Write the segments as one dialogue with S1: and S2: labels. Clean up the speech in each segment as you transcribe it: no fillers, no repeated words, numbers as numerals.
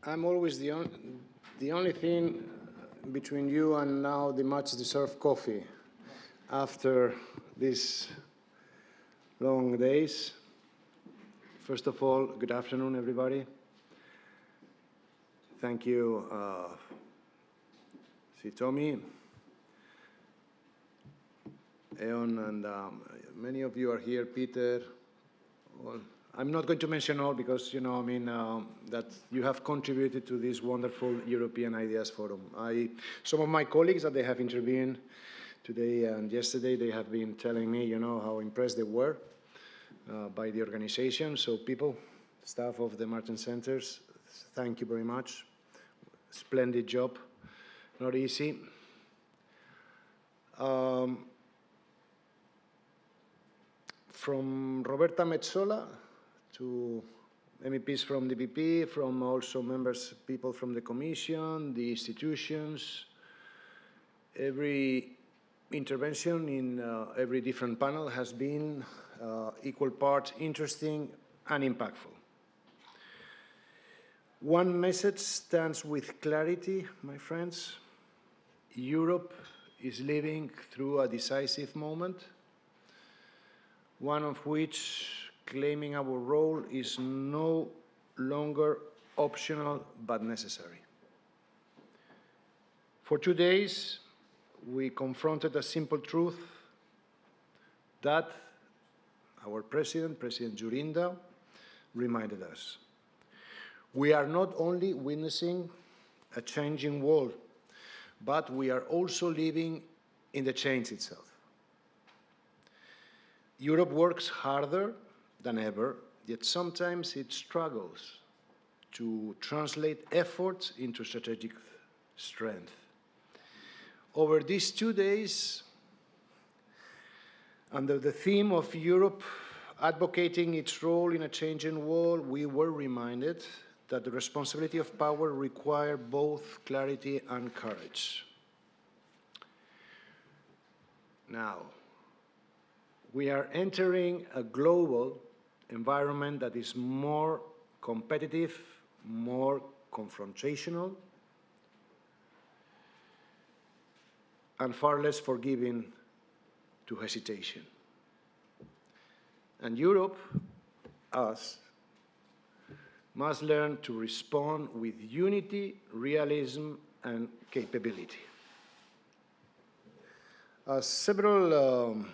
S1: I'm always the only thing between you and now the much-deserved coffee after these long days. First of all, good afternoon, everybody. Thank you, Tommy, Eon, and many of you are here, Peter. Well, I'm not going to mention all because, that you have contributed to this wonderful European Ideas Forum. Some of my colleagues that they have intervened today and yesterday, they have been telling me, how impressed they were by the organization. So people, staff of the Martens Centers, thank you very much. Splendid job, not easy. From Roberta Metsola to MEPs from the PP, from also people from the Commission, the institutions, every intervention in every different panel has been equal part interesting and impactful. One message stands with clarity, my friends. Europe is living through a decisive moment, one of which claiming our role is no longer optional but necessary. For 2 days, we confronted a simple truth that our President Djurinda, reminded us. We are not only witnessing a changing world, but we are also living in the change itself. Europe works harder than ever, yet sometimes it struggles to translate efforts into strategic strength. Over these 2 days, under the theme of Europe advocating its role in a changing world, we were reminded that the responsibility of power requires both clarity and courage. Now, we are entering a global environment that is more competitive, more confrontational, and far less forgiving to hesitation. And Europe, us, must learn to respond with unity, realism, and capability. As several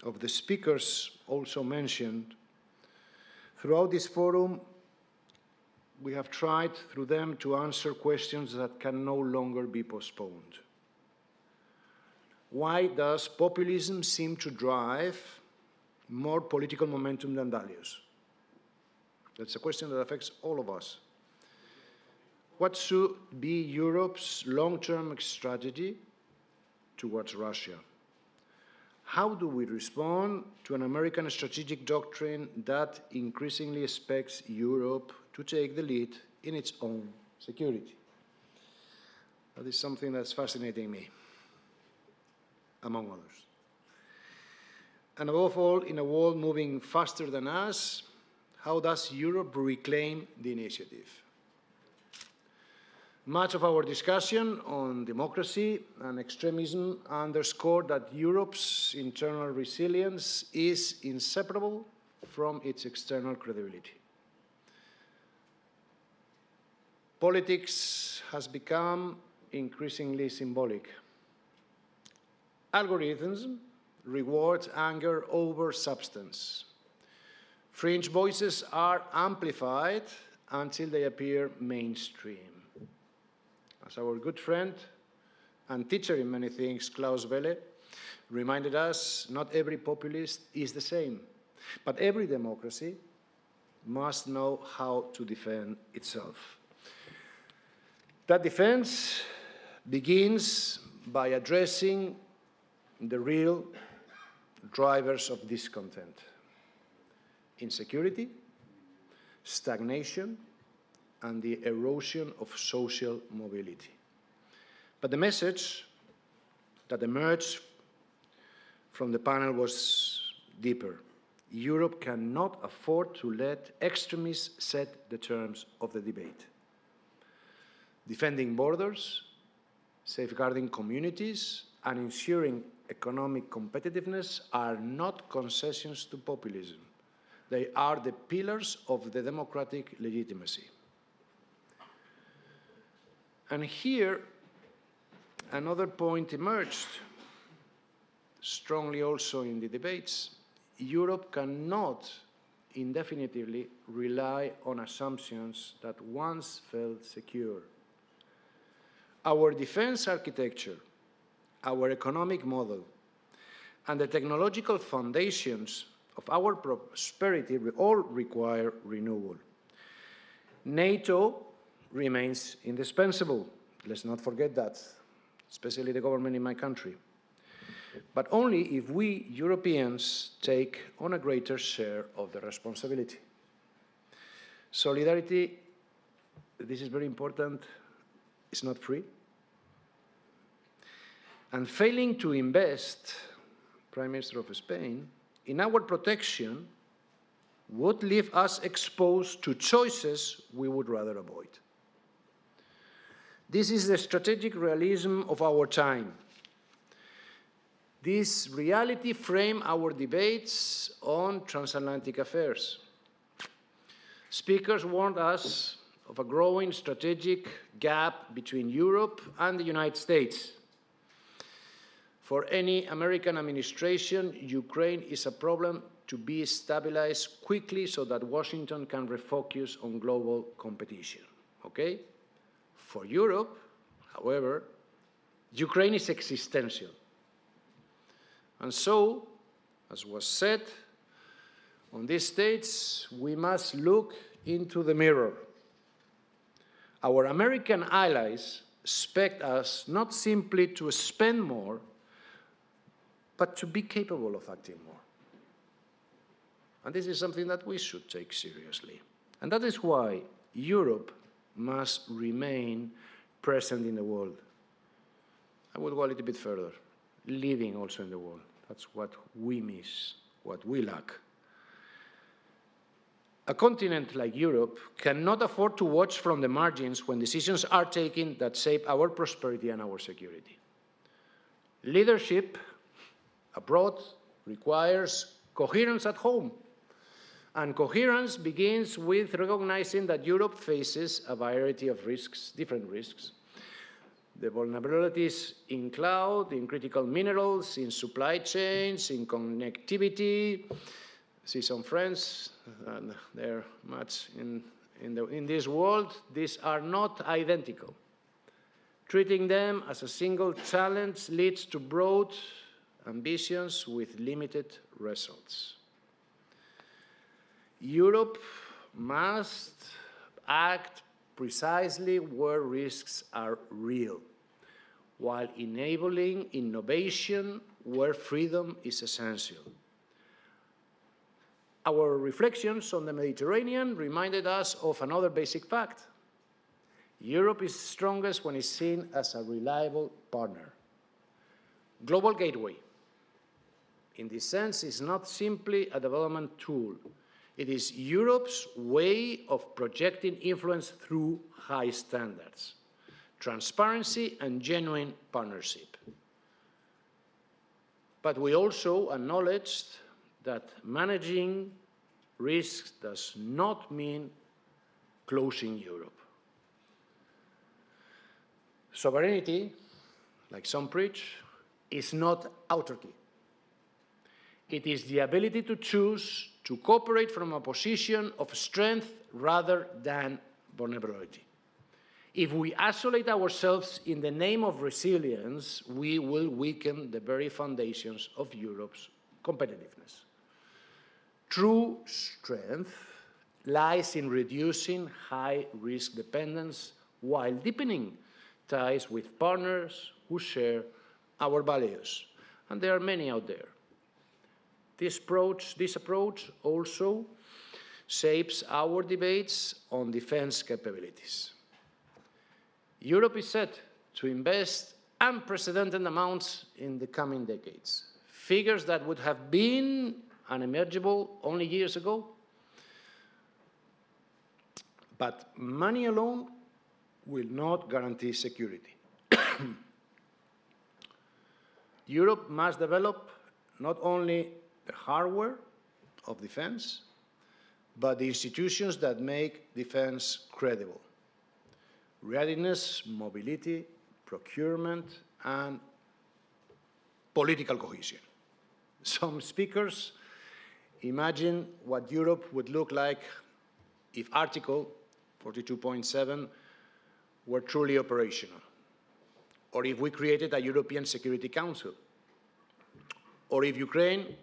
S1: of the speakers also mentioned, throughout this forum, we have tried through them to answer questions that can no longer be postponed. Why does populism seem to drive more political momentum than values? That's a question that affects all of us. What should be Europe's long-term strategy towards Russia? How do we respond to an American strategic doctrine that increasingly expects Europe to take the lead in its own security? That is something that's fascinating me, among others. And above all, in a world moving faster than us, how does Europe reclaim the initiative? Much of our discussion on democracy and extremism underscored that Europe's internal resilience is inseparable from its external credibility. Politics has become increasingly symbolic. Algorithms reward anger over substance. Fringe voices are amplified until they appear mainstream. As our good friend and teacher in many things, Klaus Welle, reminded us, not every populist is the same, but every democracy must know how to defend itself. That defense begins by addressing the real drivers of discontent: insecurity, stagnation, and the erosion of social mobility. But the message that emerged from the panel was deeper. Europe cannot afford to let extremists set the terms of the debate. Defending borders, safeguarding communities, and ensuring economic competitiveness are not concessions to populism. They are the pillars of the democratic legitimacy. And here, another point emerged, strongly also in the debates. Europe cannot indefinitely rely on assumptions that once felt secure. Our defense architecture, our economic model, and the technological foundations of our prosperity all require renewal. NATO remains indispensable. Let's not forget that, especially the government in my country. But only if we Europeans take on a greater share of the responsibility. Solidarity, this is very important, is not free. And failing to invest, Prime Minister of Spain, in our protection would leave us exposed to choices we would rather avoid. This is the strategic realism of our time. This reality frames our debates on transatlantic affairs. Speakers warned us of a growing strategic gap between Europe and the United States. For any American administration, Ukraine is a problem to be stabilized quickly so that Washington can refocus on global competition. Okay? For Europe, however, Ukraine is existential. And so, as was said, on this stage, we must look into the mirror. Our American allies expect us not simply to spend more, but to be capable of acting more. And this is something that we should take seriously. And that is why Europe must remain present in the world. I would go a little bit further, leading also in the world. That's what we miss, what we lack. A continent like Europe cannot afford to watch from the margins when decisions are taken that shape our prosperity and our security. Leadership abroad requires coherence at home. And coherence begins with recognizing that Europe faces a variety of risks, different risks. The vulnerabilities in cloud, in critical minerals, in supply chains, in connectivity. I see some friends, they're much in this world. These are not identical. Treating them as a single challenge leads to broad ambitions with limited results. Europe must act precisely where risks are real, while enabling innovation where freedom is essential. Our reflections on the Mediterranean reminded us of another basic fact. Europe is strongest when it's seen as a reliable partner. Global gateway, in this sense, is not simply a development tool. It is Europe's way of projecting influence through high standards, transparency, and genuine partnership. But we also acknowledged that managing risks does not mean closing Europe. Sovereignty, like some preach, is not autarky. It is the ability to choose to cooperate from a position of strength rather than vulnerability. If we isolate ourselves in the name of resilience, we will weaken the very foundations of Europe's competitiveness. True strength lies in reducing high-risk dependence while deepening ties with partners who share our values. And there are many out there. This approach also shapes our debates on defense capabilities. Europe is set to invest unprecedented amounts in the coming decades, figures that would have been unimaginable only years ago. But money alone will not guarantee security. Europe must develop not only the hardware of defense, but the institutions that make defense credible. Readiness, mobility, procurement, and political cohesion. Some speakers imagine what Europe would look like if Article 42.7 were truly operational, or if we created a European Security Council, or if Ukraine,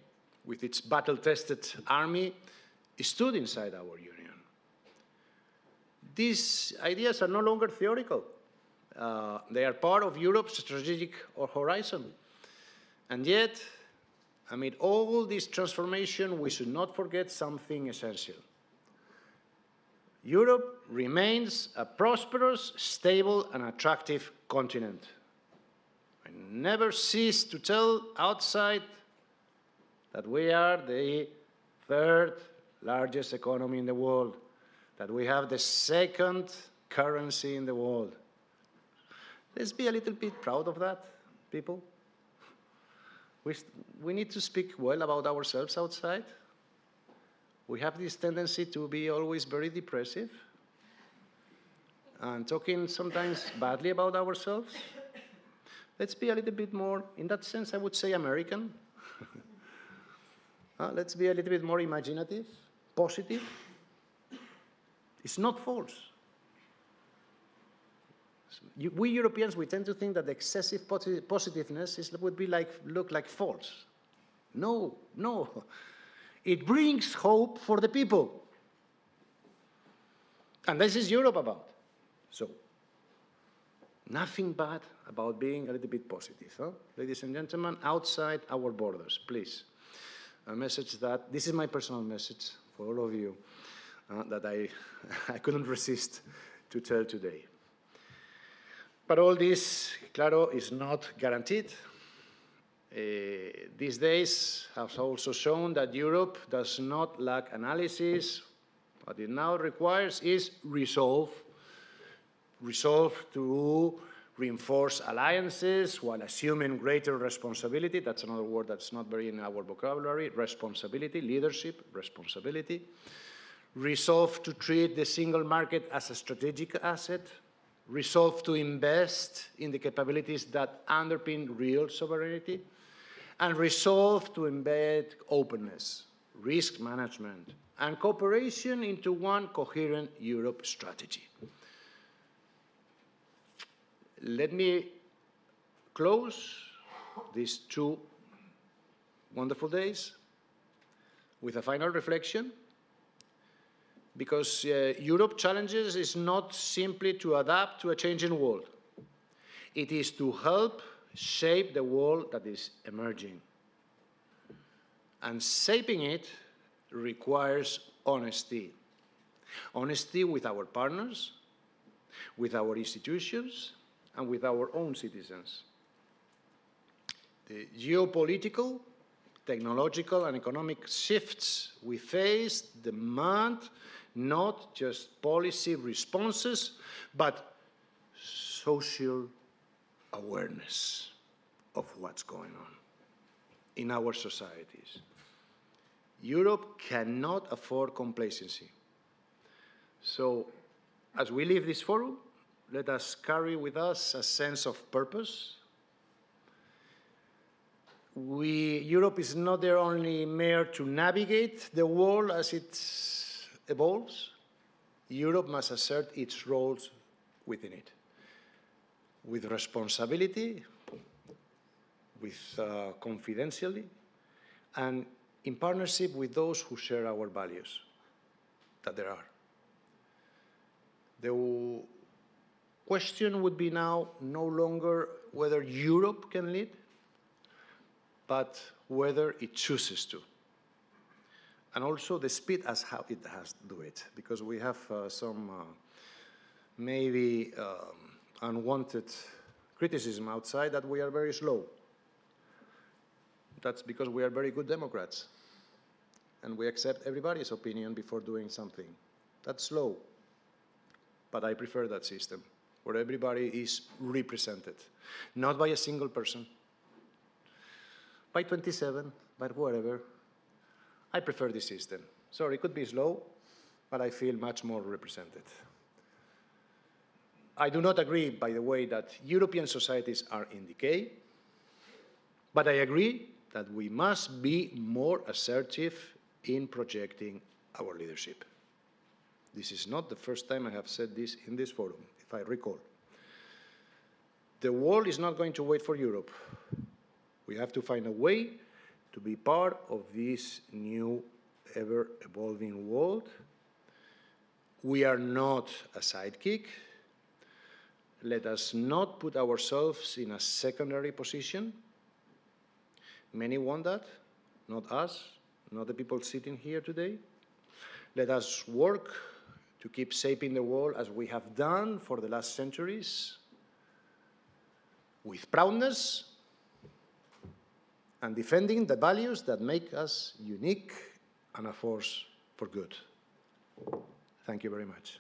S1: with its battle-tested army, stood inside our union. These ideas are no longer theoretical. They are part of Europe's strategic horizon. And yet, amid all this transformation, we should not forget something essential. Europe remains a prosperous, stable, and attractive continent. I never cease to tell outside that we are the third largest economy in the world, that we have the second currency in the world. Let's be a little bit proud of that, people. We need to speak well about ourselves outside. We have this tendency to be always very depressive and talking sometimes badly about ourselves. Let's be a little bit more, in that sense, I would say American. Let's be a little bit more imaginative, positive. It's not false. We Europeans, we tend to think that excessive positiveness would be look like false. No, no. It brings hope for the people. And this is Europe about. So, nothing bad about being a little bit positive. Huh? Ladies and gentlemen, outside our borders, please. A message that, this is my personal message for all of you, that I couldn't resist to tell today. But all this, claro, is not guaranteed. These days have also shown that Europe does not lack analysis. What it now requires is resolve. Resolve to reinforce alliances while assuming greater responsibility. That's another word that's not very in our vocabulary. Responsibility, leadership, responsibility. Resolve to treat the single market as a strategic asset. Resolve to invest in the capabilities that underpin real sovereignty. And resolve to embed openness, risk management, and cooperation into one coherent Europe strategy. Let me close these 2 wonderful days with a final reflection, because Europe challenges is not simply to adapt to a changing world. It is to help shape the world that is emerging. And shaping it requires honesty. Honesty with our partners, with our institutions, and with our own citizens. The geopolitical, technological, and economic shifts we face demand not just policy responses, but social awareness of what's going on in our societies. Europe cannot afford complacency. So, as we leave this forum, let us carry with us a sense of purpose. Europe is not there only mere to navigate the world as it evolves. Europe must assert its roles within it, with responsibility, with confidentiality, and in partnership with those who share our values, that there are. The question would be now no longer whether Europe can lead, but whether it chooses to. And also the speed as how it has to do it, because we have some maybe unwanted criticism outside that we are very slow. That's because we are very good Democrats. and we accept everybody's opinion before doing something. That's slow, but I prefer that system, where everybody is represented, not by a single person, by 27, but whatever. I prefer this system. Sorry, it could be slow, but I feel much more represented. I do not agree, by the way, that European societies are in decay, but I agree that we must be more assertive in projecting our leadership. This is not the first time I have said this in this forum, if I recall. The world is not going to wait for Europe. We have to find a way to be part of this new, ever-evolving world. We are not a sidekick. Let us not put ourselves in a secondary position. Many want that, not us, not the people sitting here today. Let us work to keep shaping the world as we have done for the last centuries, with proudness, and defending the values that make us unique and a force for good. Thank you very much.